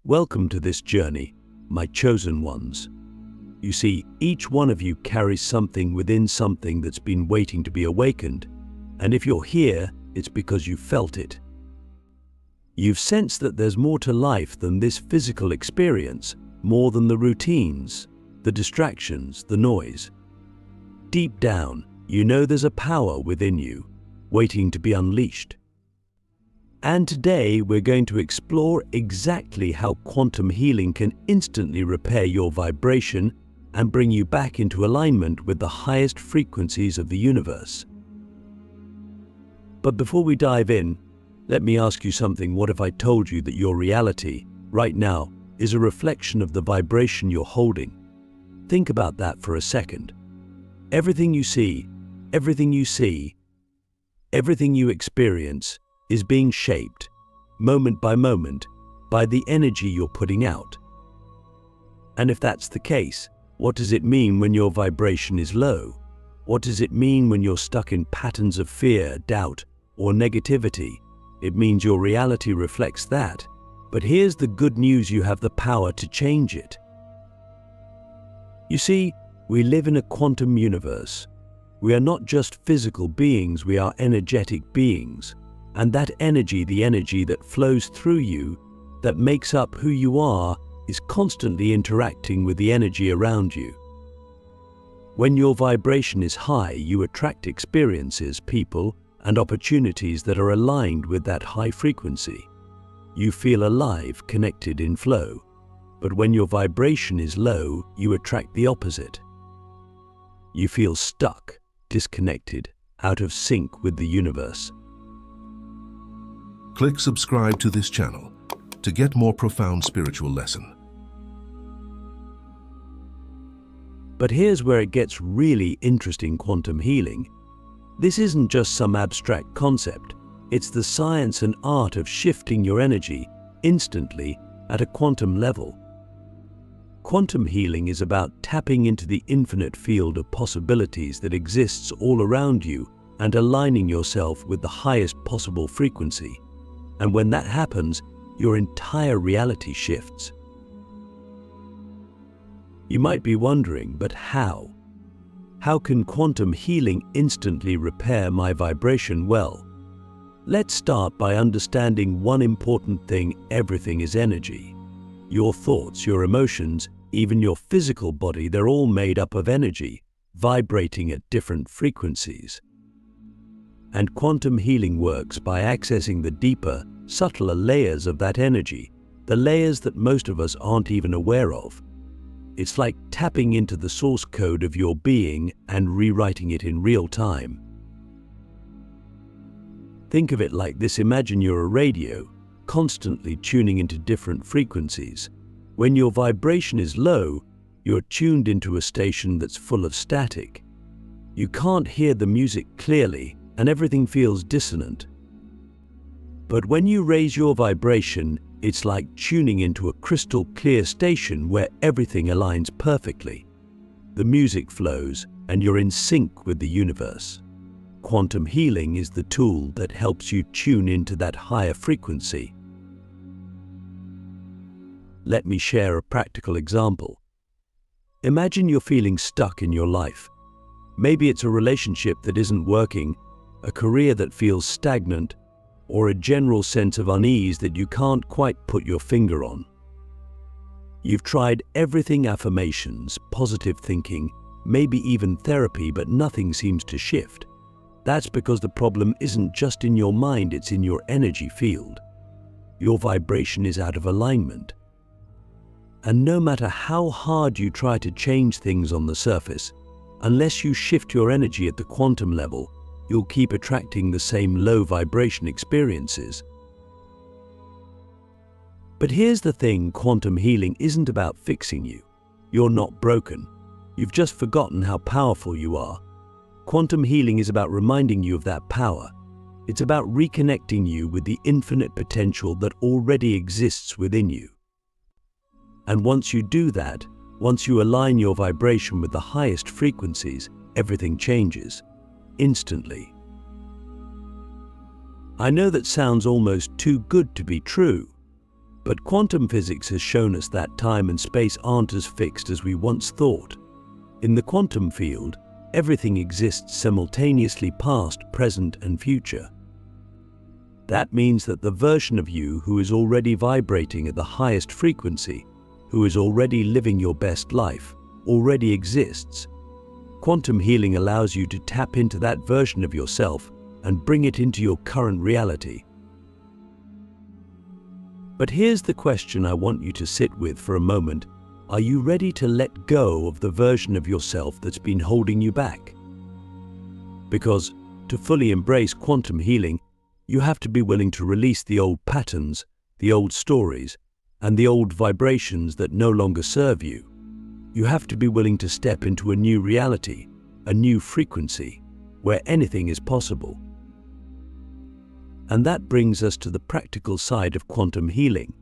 Welcome to this journey, my chosen ones. You see, each one of you carries something within something that's been waiting to be awakened, and if you're here, it's because you felt it. You've sensed that there's more to life than this physical experience, more than the routines, the distractions, the noise. Deep down, you know there's a power within you, waiting to be unleashed. And today we're going to explore exactly how quantum healing can instantly repair your vibration and bring you back into alignment with the highest frequencies of the universe. But before we dive in, let me ask you something. What if I told you that your reality, right now, is a reflection of the vibration you're holding? Think about that for a second. Everything you see, everything you experience, is being shaped, moment by moment, by the energy you're putting out. And if that's the case, what does it mean when your vibration is low? What does it mean when you're stuck in patterns of fear, doubt, or negativity? It means your reality reflects that. But here's the good news: you have the power to change it. You see, we live in a quantum universe. We are not just physical beings, we are energetic beings. And that energy, the energy that flows through you, that makes up who you are, is constantly interacting with the energy around you. When your vibration is high, you attract experiences, people, and opportunities that are aligned with that high frequency. You feel alive, connected, in flow. But when your vibration is low, you attract the opposite. You feel stuck, disconnected, out of sync with the universe. Click subscribe to this channel to get more profound spiritual lesson. But here's where it gets really interesting: quantum healing. This isn't just some abstract concept. It's the science and art of shifting your energy instantly at a quantum level. Quantum healing is about tapping into the infinite field of possibilities that exists all around you and aligning yourself with the highest possible frequency. And when that happens, your entire reality shifts. You might be wondering, but how? How can quantum healing instantly repair my vibration? Well, let's start by understanding one important thing: everything is energy. Your thoughts, your emotions, even your physical body, they're all made up of energy, vibrating at different frequencies. And quantum healing works by accessing the deeper, subtler layers of that energy, the layers that most of us aren't even aware of. It's like tapping into the source code of your being and rewriting it in real time. Think of it like this: imagine you're a radio, constantly tuning into different frequencies. When your vibration is low, you're tuned into a station that's full of static. You can't hear the music clearly, and everything feels dissonant. But when you raise your vibration, it's like tuning into a crystal clear station where everything aligns perfectly. The music flows, and you're in sync with the universe. Quantum healing is the tool that helps you tune into that higher frequency. Let me share a practical example. Imagine you're feeling stuck in your life. Maybe it's a relationship that isn't working, a career that feels stagnant, or a general sense of unease that you can't quite put your finger on. You've tried everything: affirmations, positive thinking, maybe even therapy, but nothing seems to shift. That's because the problem isn't just in your mind, it's in your energy field. Your vibration is out of alignment. And no matter how hard you try to change things on the surface, unless you shift your energy at the quantum level, you'll keep attracting the same low vibration experiences. But here's the thing: quantum healing isn't about fixing you. You're not broken. You've just forgotten how powerful you are. Quantum healing is about reminding you of that power. It's about reconnecting you with the infinite potential that already exists within you. And once you do that, once you align your vibration with the highest frequencies, everything changes. Instantly. I know that sounds almost too good to be true. But quantum physics has shown us that time and space aren't as fixed as we once thought. In the quantum field, everything exists simultaneously, past, present, and future. That means that the version of you who is already vibrating at the highest frequency, who is already living your best life, already exists. Quantum healing allows you to tap into that version of yourself and bring it into your current reality. But here's the question I want you to sit with for a moment. Are you ready to let go of the version of yourself that's been holding you back? Because to fully embrace quantum healing, you have to be willing to release the old patterns, the old stories, and the old vibrations that no longer serve you. You have to be willing to step into a new reality, a new frequency, where anything is possible. And that brings us to the practical side of quantum healing.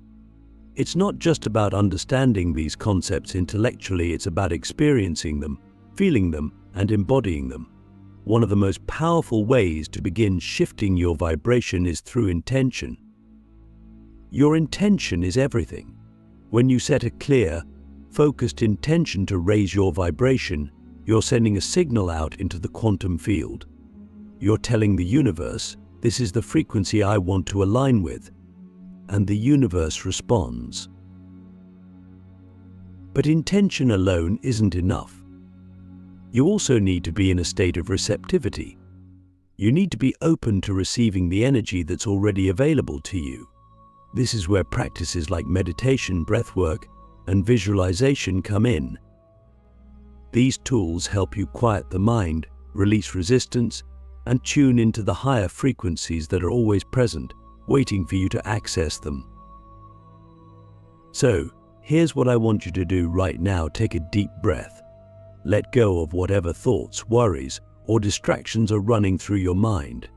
It's not just about understanding these concepts intellectually, it's about experiencing them, feeling them, and embodying them. One of the most powerful ways to begin shifting your vibration is through intention. Your intention is everything. When you set a clear, focused intention to raise your vibration, you're sending a signal out into the quantum field. You're telling the universe, this is the frequency I want to align with, and the universe responds. But intention alone isn't enough. You also need to be in a state of receptivity. You need to be open to receiving the energy that's already available to you. This is where practices like meditation, breathwork, and visualization come in. These tools help you quiet the mind, release resistance, and tune into the higher frequencies that are always present, waiting for you to access them. So, here's what I want you to do right now. Take a deep breath. Let go of whatever thoughts, worries, or distractions are running through your mind.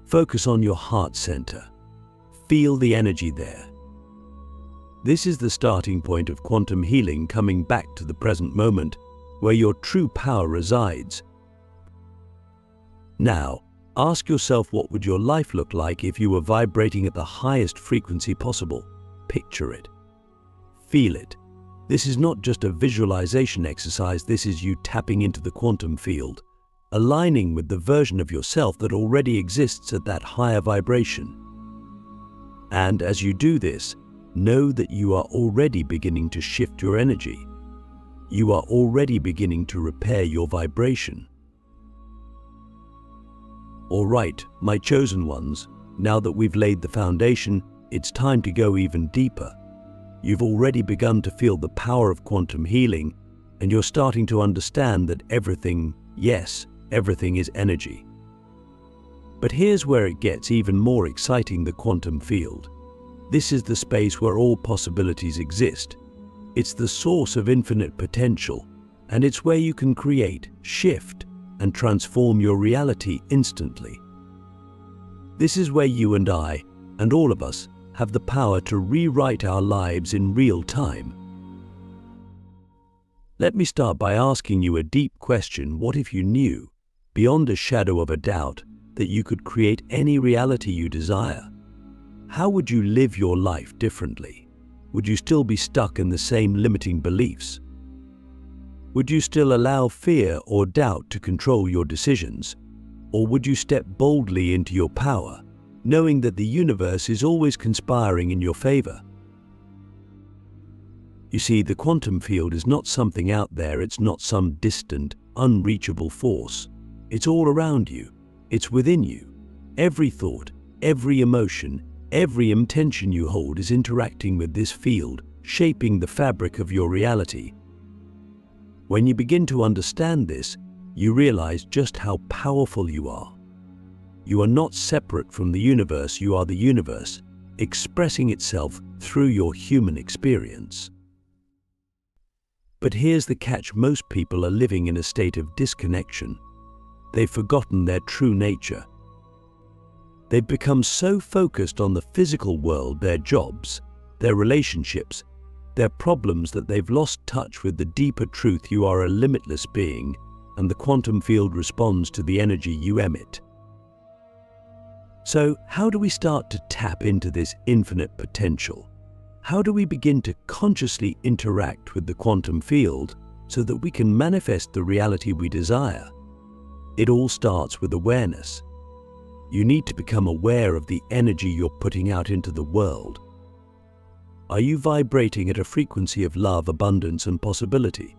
Focus on your heart center. Feel the energy there. This is the starting point of quantum healing, coming back to the present moment, where your true power resides. Now, ask yourself, what would your life look like if you were vibrating at the highest frequency possible? Picture it. Feel it. This is not just a visualization exercise, this is you tapping into the quantum field, aligning with the version of yourself that already exists at that higher vibration. And as you do this, know that you are already beginning to shift your energy. You are already beginning to repair your vibration. All right, my chosen ones, now that we've laid the foundation, it's time to go even deeper. You've already begun to feel the power of quantum healing, and you're starting to understand that everything, yes, everything is energy. But here's where it gets even more exciting: the quantum field. This is the space where all possibilities exist. It's the source of infinite potential, and it's where you can create, shift, and transform your reality instantly. This is where you and I, and all of us, have the power to rewrite our lives in real time. Let me start by asking you a deep question. What if you knew, beyond a shadow of a doubt, that you could create any reality you desire? How would you live your life differently? Would you still be stuck in the same limiting beliefs? Would you still allow fear or doubt to control your decisions? Or would you step boldly into your power, knowing that the universe is always conspiring in your favor? You see, the quantum field is not something out there, it's not some distant, unreachable force. It's all around you. It's within you. Every thought, every emotion, every intention you hold is interacting with this field, shaping the fabric of your reality. When you begin to understand this, you realize just how powerful you are. You are not separate from the universe, you are the universe, expressing itself through your human experience. But here's the catch: most people are living in a state of disconnection. They've forgotten their true nature. They've become so focused on the physical world, their jobs, their relationships, their problems, that they've lost touch with the deeper truth: you are a limitless being, and the quantum field responds to the energy you emit. So, how do we start to tap into this infinite potential? How do we begin to consciously interact with the quantum field so that we can manifest the reality we desire? It all starts with awareness. You need to become aware of the energy you're putting out into the world. Are you vibrating at a frequency of love, abundance, and possibility?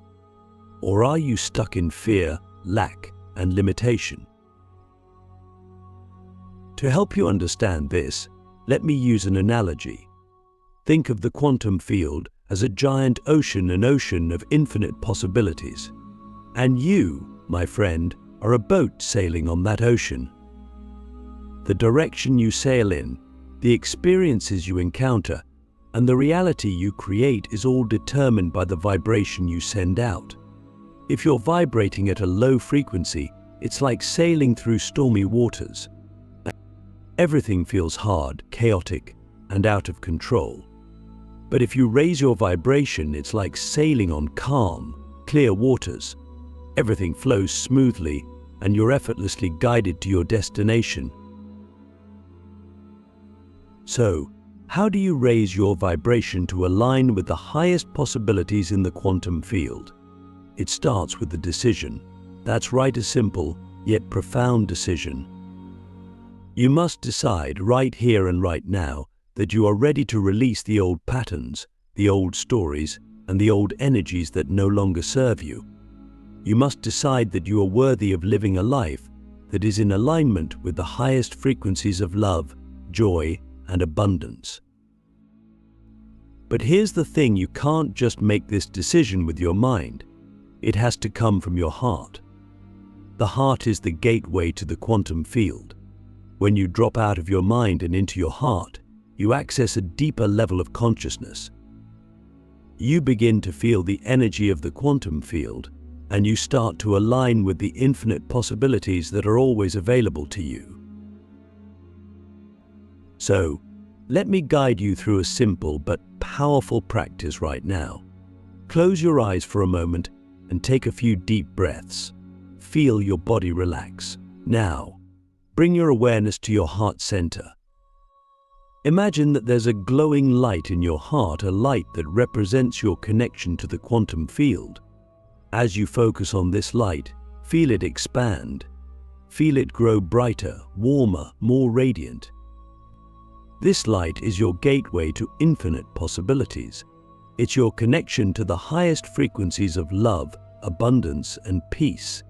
Or are you stuck in fear, lack, and limitation? To help you understand this, let me use an analogy. Think of the quantum field as a giant ocean, an ocean of infinite possibilities. And you, my friend, are a boat sailing on that ocean. The direction you sail in, the experiences you encounter, and the reality you create is all determined by the vibration you send out. If you're vibrating at a low frequency, it's like sailing through stormy waters. Everything feels hard, chaotic, and out of control. But if you raise your vibration, it's like sailing on calm, clear waters. Everything flows smoothly, and you're effortlessly guided to your destination. So, how do you raise your vibration to align with the highest possibilities in the quantum field? It starts with the decision. That's right, a simple, yet profound decision. You must decide right here and right now that you are ready to release the old patterns, the old stories, and the old energies that no longer serve you. You must decide that you are worthy of living a life that is in alignment with the highest frequencies of love, joy, and abundance. But here's the thing, you can't just make this decision with your mind. It has to come from your heart. The heart is the gateway to the quantum field. When you drop out of your mind and into your heart, you access a deeper level of consciousness. You begin to feel the energy of the quantum field, and you start to align with the infinite possibilities that are always available to you. So, let me guide you through a simple but powerful practice right now. Close your eyes for a moment and take a few deep breaths. Feel your body relax. Now, bring your awareness to your heart center. Imagine that there's a glowing light in your heart, a light that represents your connection to the quantum field. As you focus on this light, feel it expand. Feel it grow brighter, warmer, more radiant. This light is your gateway to infinite possibilities. It's your connection to the highest frequencies of love, abundance, and peace.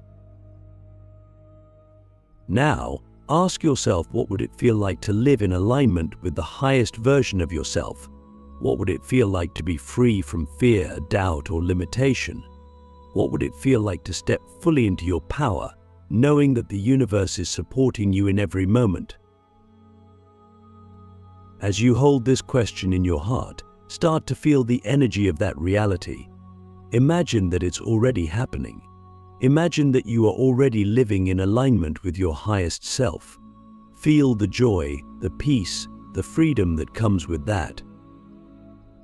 Now, ask yourself, what would it feel like to live in alignment with the highest version of yourself? What would it feel like to be free from fear, doubt, or limitation? What would it feel like to step fully into your power, knowing that the universe is supporting you in every moment? As you hold this question in your heart, start to feel the energy of that reality. Imagine that it's already happening. Imagine that you are already living in alignment with your highest self. Feel the joy, the peace, the freedom that comes with that.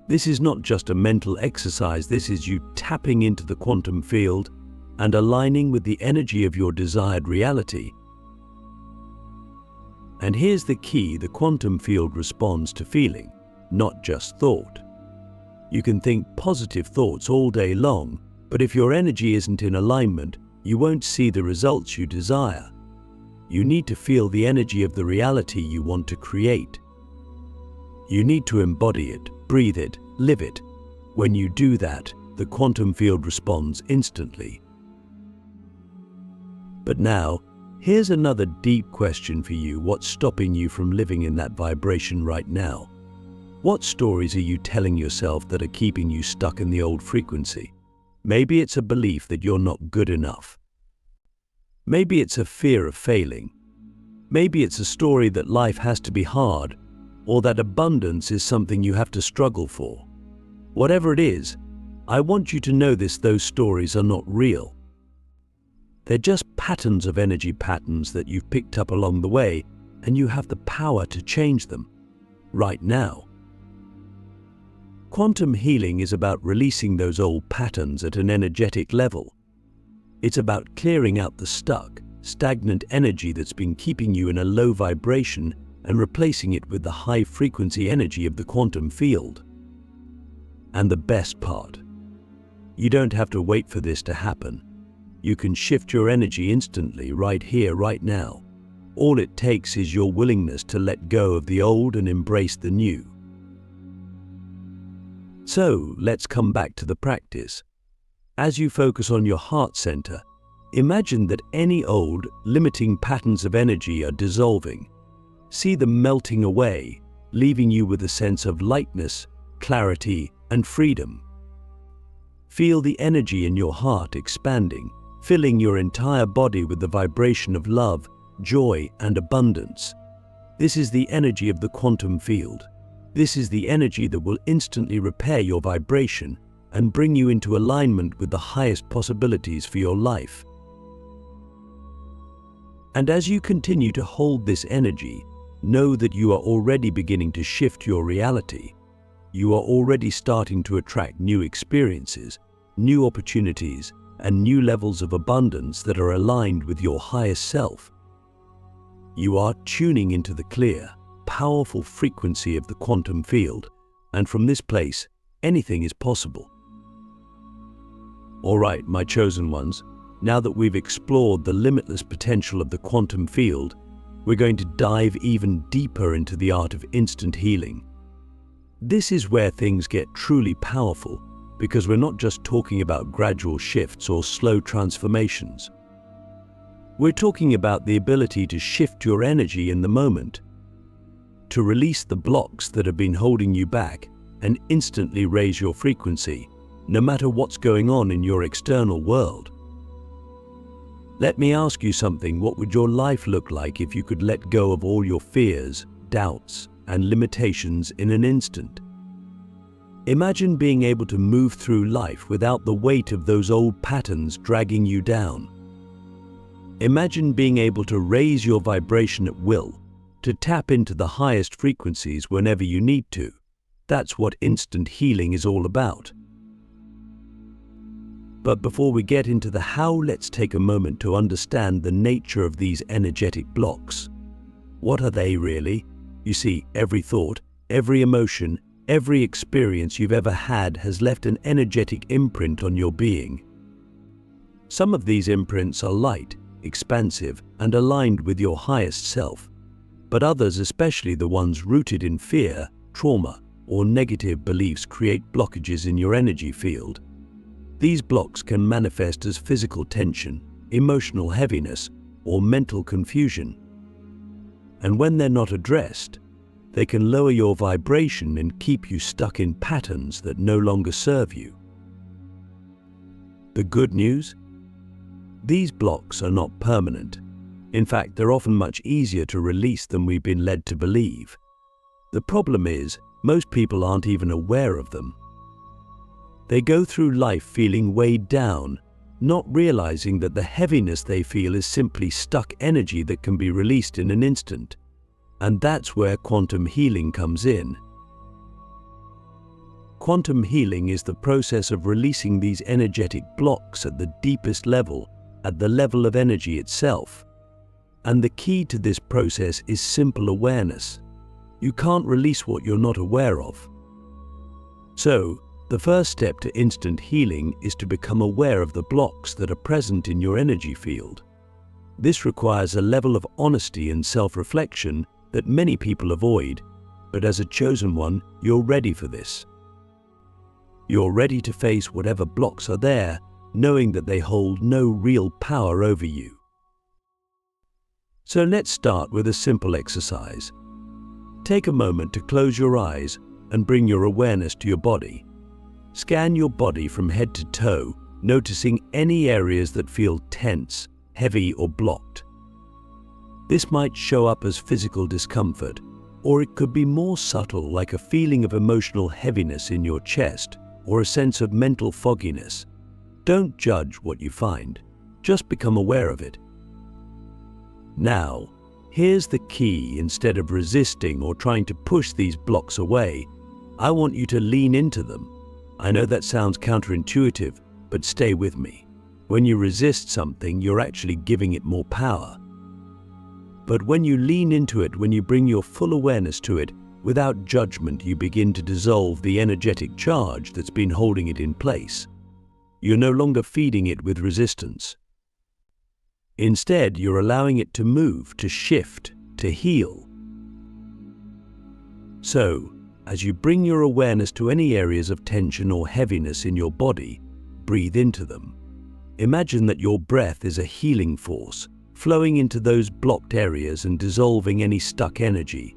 This is not just a mental exercise, this is you tapping into the quantum field and aligning with the energy of your desired reality. And here's the key, the quantum field responds to feeling, not just thought. You can think positive thoughts all day long, but if your energy isn't in alignment, you won't see the results you desire. You need to feel the energy of the reality you want to create. You need to embody it, breathe it, live it. When you do that, the quantum field responds instantly. But now, here's another deep question for you. What's stopping you from living in that vibration right now? What stories are you telling yourself that are keeping you stuck in the old frequency? Maybe it's a belief that you're not good enough. Maybe it's a fear of failing. Maybe it's a story that life has to be hard, or that abundance is something you have to struggle for. Whatever it is, I want you to know those stories are not real. They're just patterns of energy, patterns that you've picked up along the way, and you have the power to change them right now. Quantum healing is about releasing those old patterns at an energetic level. It's about clearing out the stuck, stagnant energy that's been keeping you in a low vibration and replacing it with the high-frequency energy of the quantum field. And the best part, you don't have to wait for this to happen. You can shift your energy instantly, right here, right now. All it takes is your willingness to let go of the old and embrace the new. So, let's come back to the practice. As you focus on your heart center, imagine that any old, limiting patterns of energy are dissolving. See them melting away, leaving you with a sense of lightness, clarity, and freedom. Feel the energy in your heart expanding, filling your entire body with the vibration of love, joy, and abundance. This is the energy of the quantum field. This is the energy that will instantly repair your vibration and bring you into alignment with the highest possibilities for your life. And as you continue to hold this energy, know that you are already beginning to shift your reality. You are already starting to attract new experiences, new opportunities, and new levels of abundance that are aligned with your highest self. You are tuning into the clear, powerful frequency of the quantum field, and from this place, anything is possible. All right, my chosen ones, now that we've explored the limitless potential of the quantum field, we're going to dive even deeper into the art of instant healing. This is where things get truly powerful, because we're not just talking about gradual shifts or slow transformations. We're talking about the ability to shift your energy in the moment, to release the blocks that have been holding you back and instantly raise your frequency, no matter what's going on in your external world. Let me ask you something. What would your life look like if you could let go of all your fears, doubts, and limitations in an instant? Imagine being able to move through life without the weight of those old patterns dragging you down. Imagine being able to raise your vibration at will, to tap into the highest frequencies whenever you need to. That's what instant healing is all about. But before we get into the how, let's take a moment to understand the nature of these energetic blocks. What are they really? You see, every thought, every emotion, every experience you've ever had has left an energetic imprint on your being. Some of these imprints are light, expansive, and aligned with your highest self, but others, especially the ones rooted in fear, trauma, or negative beliefs, create blockages in your energy field. These blocks can manifest as physical tension, emotional heaviness, or mental confusion. And when they're not addressed, they can lower your vibration and keep you stuck in patterns that no longer serve you. The good news? These blocks are not permanent. In fact, they're often much easier to release than we've been led to believe. The problem is, most people aren't even aware of them. They go through life feeling weighed down, not realizing that the heaviness they feel is simply stuck energy that can be released in an instant. And that's where quantum healing comes in. Quantum healing is the process of releasing these energetic blocks at the deepest level, at the level of energy itself. And the key to this process is simple awareness. You can't release what you're not aware of. So, the first step to instant healing is to become aware of the blocks that are present in your energy field. This requires a level of honesty and self-reflection that many people avoid, but as a chosen one, you're ready for this. You're ready to face whatever blocks are there, knowing that they hold no real power over you. So let's start with a simple exercise. Take a moment to close your eyes and bring your awareness to your body. Scan your body from head to toe, noticing any areas that feel tense, heavy, or blocked. This might show up as physical discomfort, or it could be more subtle, like a feeling of emotional heaviness in your chest or a sense of mental fogginess. Don't judge what you find, just become aware of it. Now, here's the key. Instead of resisting or trying to push these blocks away, I want you to lean into them. I know that sounds counterintuitive, but stay with me. When you resist something, you're actually giving it more power. But when you lean into it, when you bring your full awareness to it, Without judgment, you begin to dissolve the energetic charge that's been holding it in place. You're no longer feeding it with resistance. Instead, you're allowing it to move, to shift, to heal. So, as you bring your awareness to any areas of tension or heaviness in your body, breathe into them. Imagine that your breath is a healing force, flowing into those blocked areas and dissolving any stuck energy.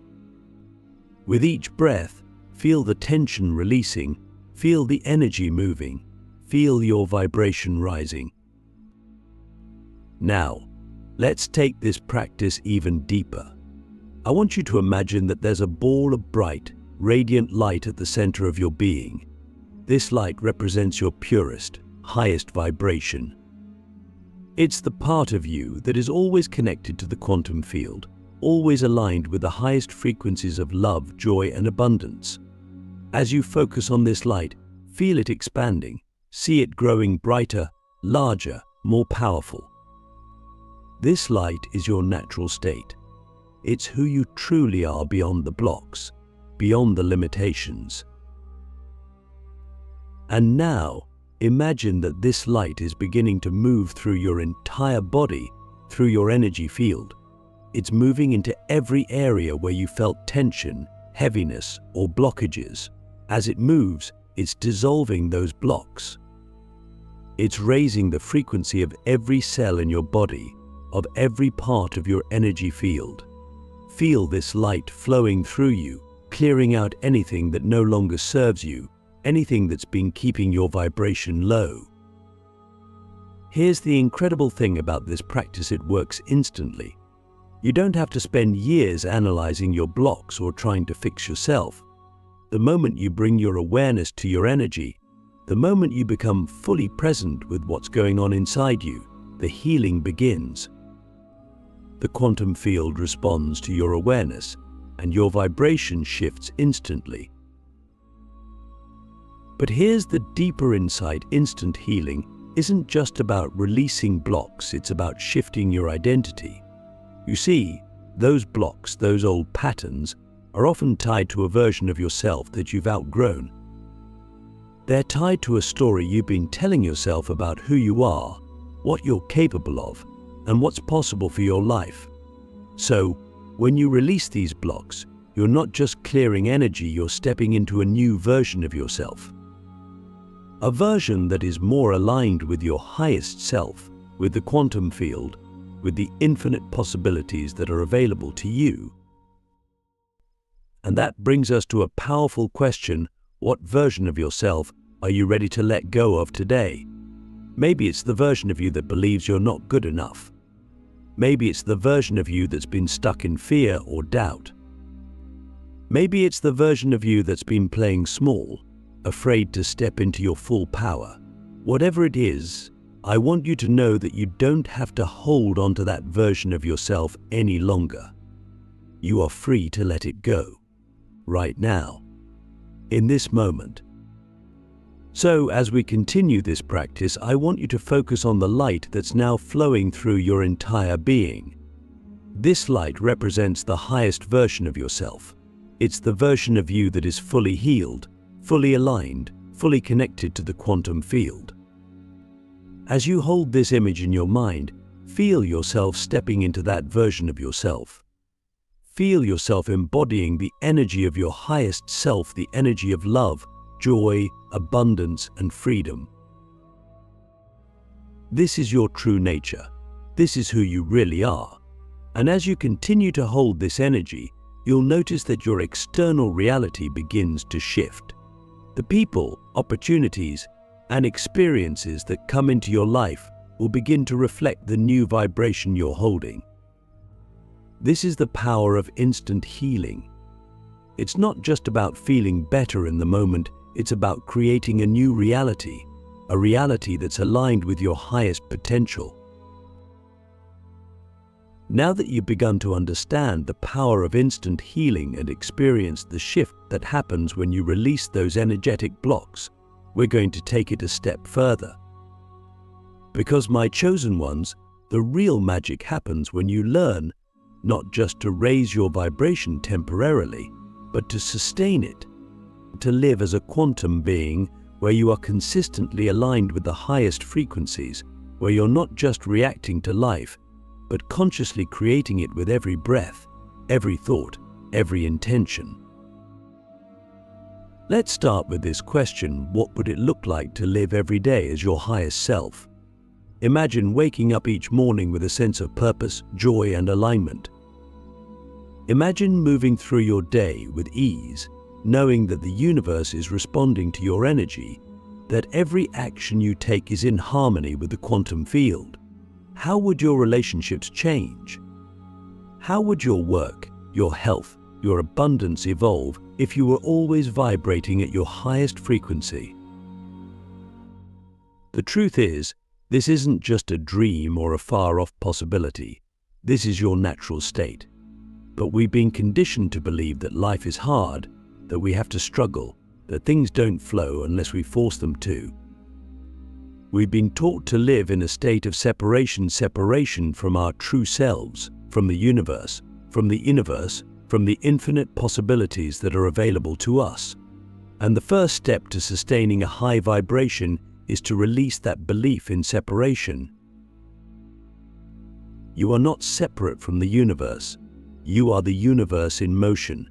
With each breath, feel the tension releasing, feel the energy moving, feel your vibration rising. Now, let's take this practice even deeper. I want you to imagine that there's a ball of bright, radiant light at the center of your being. This light represents your purest, highest vibration. It's the part of you that is always connected to the quantum field, always aligned with the highest frequencies of love, joy, and abundance. As you focus on this light, feel it expanding, see it growing brighter, larger, more powerful. This light is your natural state. It's who you truly are beyond the blocks, beyond the limitations. And now, imagine that this light is beginning to move through your entire body, through your energy field. It's moving into every area where you felt tension, heaviness, or blockages. As it moves, it's dissolving those blocks. It's raising the frequency of every cell in your body, of every part of your energy field. Feel this light flowing through you, clearing out anything that no longer serves you, anything that's been keeping your vibration low. Here's the incredible thing about this practice: it works instantly. You don't have to spend years analyzing your blocks or trying to fix yourself. The moment you bring your awareness to your energy, the moment you become fully present with what's going on inside you, the healing begins. The quantum field responds to your awareness, and your vibration shifts instantly. But here's the deeper insight: instant healing isn't just about releasing blocks, it's about shifting your identity. You see, those blocks, those old patterns, are often tied to a version of yourself that you've outgrown. They're tied to a story you've been telling yourself about who you are, what you're capable of, and what's possible for your life. So, when you release these blocks, you're not just clearing energy, you're stepping into a new version of yourself. A version that is more aligned with your highest self, with the quantum field, with the infinite possibilities that are available to you. And that brings us to a powerful question: what version of yourself are you ready to let go of today? Maybe it's the version of you that believes you're not good enough. Maybe it's the version of you that's been stuck in fear or doubt. Maybe it's the version of you that's been playing small, afraid to step into your full power. Whatever it is, I want you to know that you don't have to hold on to that version of yourself any longer. You are free to let it go, right now, in this moment. So, as we continue this practice, I want you to focus on the light that's now flowing through your entire being. This light represents the highest version of yourself. It's the version of you that is fully healed, fully aligned, fully connected to the quantum field. As you hold this image in your mind, feel yourself stepping into that version of yourself. Feel yourself embodying the energy of your highest self, the energy of love, joy, abundance, and freedom. This is your true nature. This is who you really are. And as you continue to hold this energy, you'll notice that your external reality begins to shift. The people, opportunities, and experiences that come into your life will begin to reflect the new vibration you're holding. This is the power of instant healing. It's not just about feeling better in the moment, it's about creating a new reality, a reality that's aligned with your highest potential. Now that you've begun to understand the power of instant healing and experienced the shift that happens when you release those energetic blocks, we're going to take it a step further. Because, my chosen ones, the real magic happens when you learn not just to raise your vibration temporarily, but to sustain it, to live as a quantum being where you are consistently aligned with the highest frequencies, where you're not just reacting to life, but consciously creating it with every breath, every thought, every intention. Let's start with this question: what would it look like to live every day as your highest self? Imagine waking up each morning with a sense of purpose, joy, and alignment. Imagine moving through your day with ease, knowing that the universe is responding to your energy, that every action you take is in harmony with the quantum field. How would your relationships change? How would your work, your health, your abundance evolve if you were always vibrating at your highest frequency? The truth is, this isn't just a dream or a far-off possibility. This is your natural state. But we've been conditioned to believe that life is hard, that we have to struggle, that things don't flow unless we force them to. We've been taught to live in a state of separation from our true selves, from the universe, from the infinite possibilities that are available to us. And the first step to sustaining a high vibration is to release that belief in separation. You are not separate from the universe. You are the universe in motion.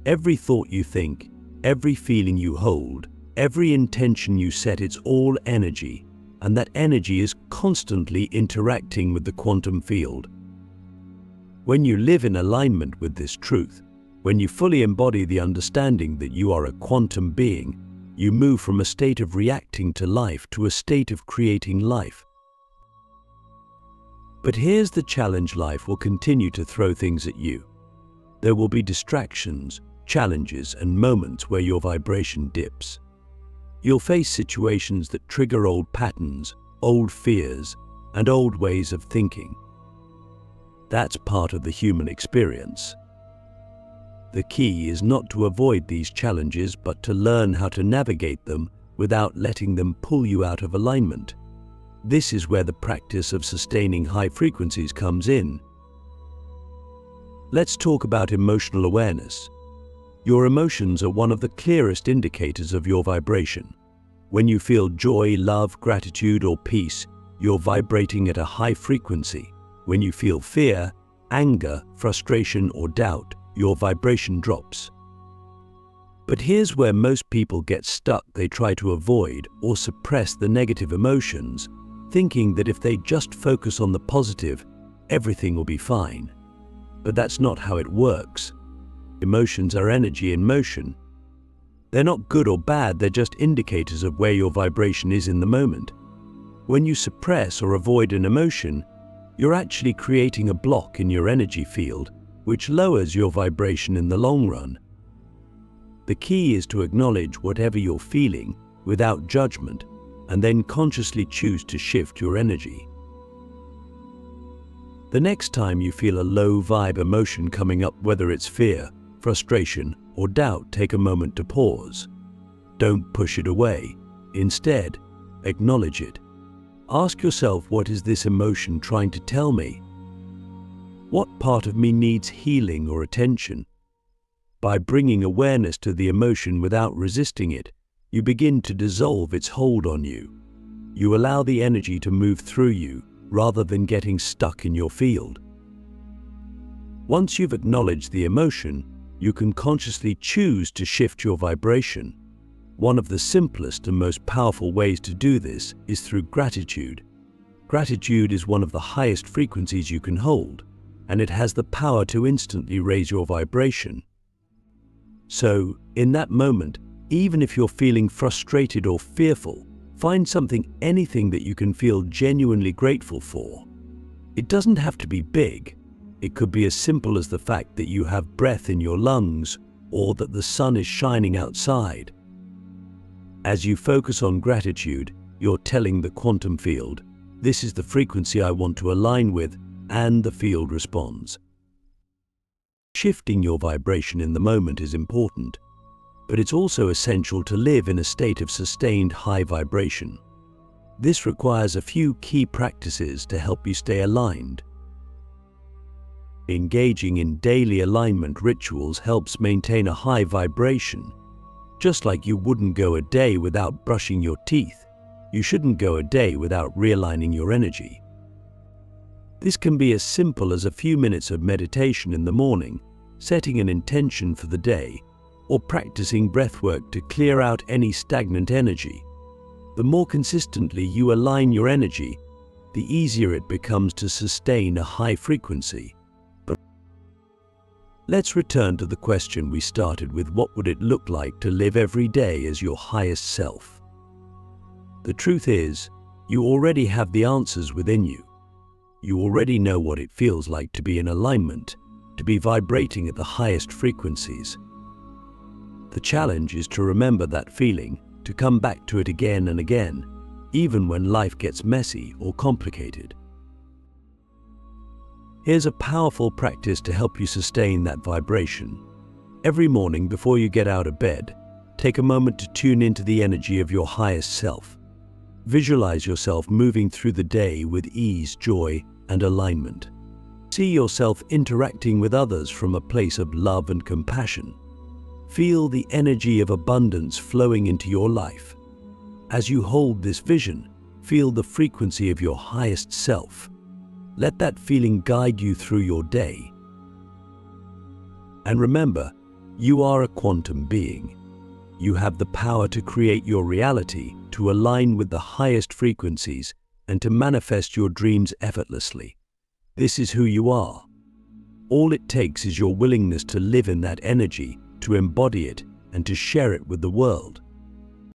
Every thought you think, every feeling you hold, every intention you set, it's all energy, and that energy is constantly interacting with the quantum field. When you live in alignment with this truth, when you fully embody the understanding that you are a quantum being, you move from a state of reacting to life to a state of creating life. But here's the challenge: life will continue to throw things at you. There will be distractions, challenges, and moments where your vibration dips. You'll face situations that trigger old patterns, old fears, and old ways of thinking. That's part of the human experience. The key is not to avoid these challenges, but to learn how to navigate them without letting them pull you out of alignment. This is where the practice of sustaining high frequencies comes in. Let's talk about emotional awareness. Your emotions are one of the clearest indicators of your vibration. When you feel joy, love, gratitude, or peace, you're vibrating at a high frequency. When you feel fear, anger, frustration, or doubt, your vibration drops. But here's where most people get stuck. They try to avoid or suppress the negative emotions, thinking that if they just focus on the positive, everything will be fine. But that's not how it works. Emotions are energy in motion. They're not good or bad, they're just indicators of where your vibration is in the moment. When you suppress or avoid an emotion, you're actually creating a block in your energy field, which lowers your vibration in the long run. The key is to acknowledge whatever you're feeling without judgment, and then consciously choose to shift your energy. The next time you feel a low vibe emotion coming up, whether it's fear, frustration, or doubt, take a moment to pause. Don't push it away. Instead, acknowledge it. Ask yourself, what is this emotion trying to tell me? What part of me needs healing or attention? By bringing awareness to the emotion without resisting it, you begin to dissolve its hold on you. You allow the energy to move through you rather than getting stuck in your field. Once you've acknowledged the emotion, you can consciously choose to shift your vibration. One of the simplest and most powerful ways to do this is through gratitude. Gratitude is one of the highest frequencies you can hold, and it has the power to instantly raise your vibration. So, in that moment, even if you're feeling frustrated or fearful, find anything that you can feel genuinely grateful for. It doesn't have to be big. It could be as simple as the fact that you have breath in your lungs, or that the sun is shining outside. As you focus on gratitude, you're telling the quantum field, this is the frequency I want to align with, and the field responds. Shifting your vibration in the moment is important, but it's also essential to live in a state of sustained high vibration. This requires a few key practices to help you stay aligned. Engaging in daily alignment rituals helps maintain a high vibration. Just like you wouldn't go a day without brushing your teeth, you shouldn't go a day without realigning your energy. This can be as simple as a few minutes of meditation in the morning, setting an intention for the day, or practicing breathwork to clear out any stagnant energy. The more consistently you align your energy, the easier it becomes to sustain a high frequency. But let's return to the question we started with: what would it look like to live every day as your highest self? The truth is, you already have the answers within you. You already know what it feels like to be in alignment, to be vibrating at the highest frequencies. The challenge is to remember that feeling, to come back to it again and again, even when life gets messy or complicated. Here's a powerful practice to help you sustain that vibration. Every morning before you get out of bed, take a moment to tune into the energy of your highest self. Visualize yourself moving through the day with ease, joy, and alignment. See yourself interacting with others from a place of love and compassion. Feel the energy of abundance flowing into your life. As you hold this vision, feel the frequency of your highest self. Let that feeling guide you through your day. And remember, you are a quantum being. You have the power to create your reality, to align with the highest frequencies, and to manifest your dreams effortlessly. This is who you are. All it takes is your willingness to live in that energy, to embody it, and to share it with the world.